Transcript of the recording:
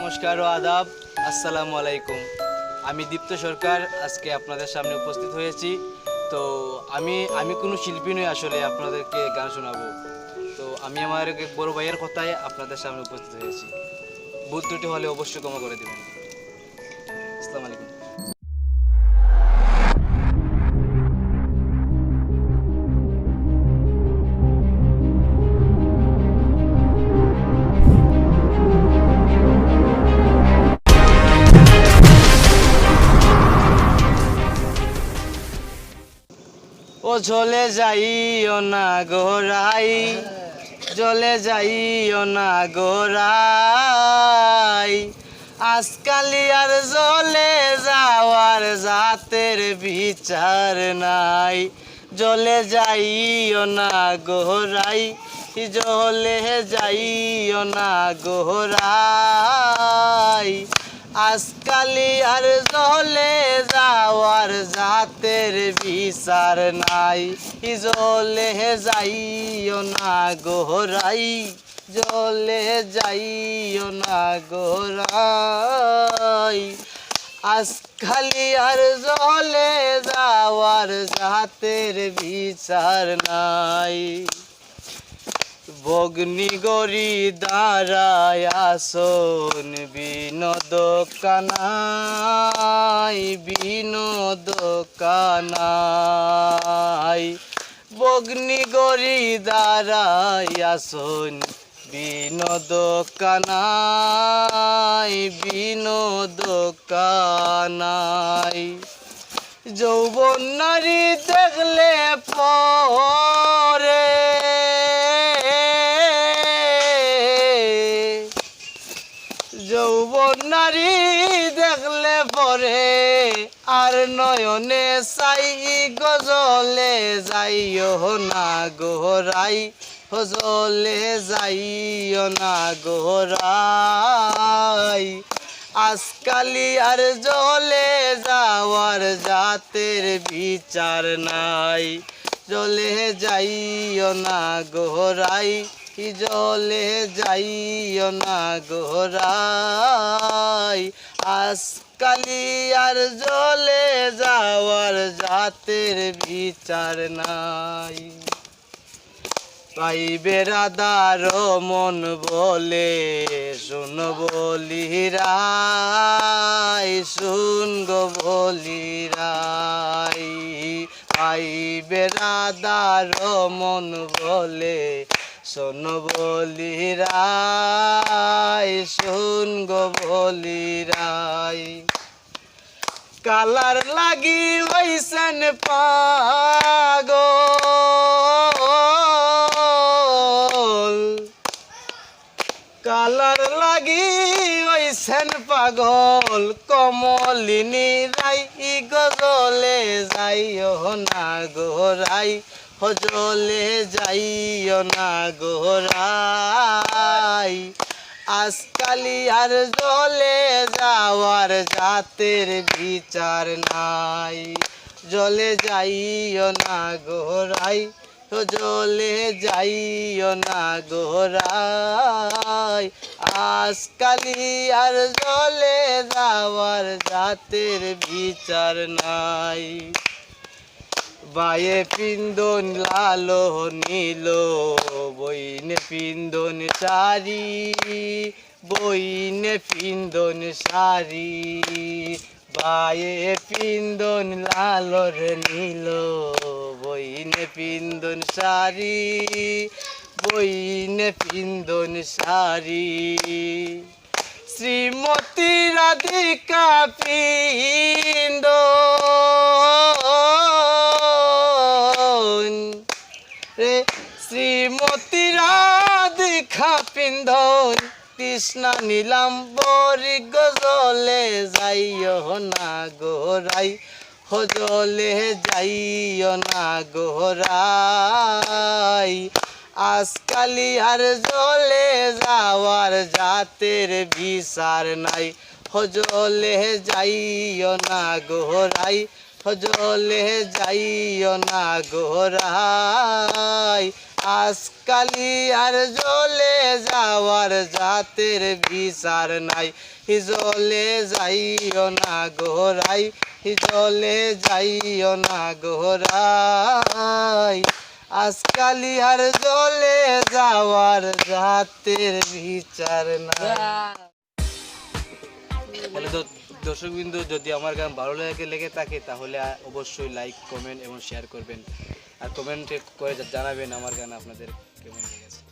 নমস্কার ও আদাব, আসসালামু আলাইকুম। আমি দীপ্ত সরকার আজকে আপনাদের সামনে উপস্থিত হয়েছি। তো আমি আমি কোনো শিল্পী নই, আসলে আপনাদেরকে গান শোনাবো। তো আমি আমার এক বড় ভাইয়ের কথায় আপনাদের সামনে উপস্থিত হয়েছি। ভুল ত্রুটি হলে অবশ্যই ক্ষমা করে দেবেন। আসসালামু আলাইকুম। ও ঝলে যাইও না গোরাই, জলে যাইও না গোরাই, আজকালি আর জলে যাওয়ার জাতের বিচার নাই। জলে যাইও না গোরাই, জলে যাইও না গোরাই, আজকালি আর জলে যাওয়ার জাতের বিচার নাই। জলে যাইও না গোরাই, জলে যাইও না গোরাই, আজকালি আর জলে যাওয়ার জাতের বিচার নাই। বগ্নিগরি দাঁড়ায় আসন বিনোদ কানাই, বিনোদ কানাই, বগ্নিগরি দাঁড়ায় আসন বিনোদ কানাই, বিনোদ কানাই, যৌবন নারী দেখলে পরে, যৌবন নারী দেখলে পরে আর নয়নে চাই গজলে যাইও না গোরাই, হজলে যাইও না গোরাই, আজকালি আর জলে যাওয়ার জাতের বিচার নাই। জলে যাইও না গোরাই, জলে যাইও না গোরাই, আজকালি আর জলে যাওয়ার জাতের বিচার নাই। ভাই বেরাদার মন বলে শুন বলি রাই, শুন গো বলি রাই, ভাই বেরাদার মন বলে শোন বলি রাই, শুন গো বলি রাই, কালার লাগি হইছেন পাগল, কালার লাগি হইছেন পাগল, কমলিনী রাই গজলে যাইও না গোরাই, হজলে যাইও না গোরাই, আজকালি আর জলে যাওয়ার জাতের বিচার নাই। জলে যাইও না গোরাই, জলে যাইও না গোরাই, আজকালি আর জলে যাওয়ার জাতের বিচার নাই। বায়ে পিন্দন লালো নীল, বইনে পিন্দন সারি, বইনে পিন্দন সারি, বায়ে পিন্দন লালর নীল, বইনে পিন্দন সারি, বইনে পিন্দন সারি, শ্রীমতী রাধিকা পিন্দন রে, শ্রীমতী রাধিকা পিন্দন, কৃষ্ণা নীলাম বরি গজলে যাইও না গোরাই, হজলে যাইও না গোরাই, আজকালি আর জলে যাওয়ার জাতের বিচার নাই। হজলে যাইও না গোরাই, হজলে যাইও না গোরাই, আজকালি আর জ্বলে যাওয়ার জাতের বিচার নাই, জলে যাইও না গোরাই, জলে যাইও না গোরাই, আজকালি আর জ্বলে যাওয়ার জাতের বিচার নাই। তাহলে তো দর্শকবৃন্দ, যদি আমার গান ভালো লেগে থাকে তাহলে অবশ্যই লাইক, কমেন্ট এবং শেয়ার করবেন, আর কমেন্টে করে জানাবেন আমার গান আপনাদের কেমন লেগেছে।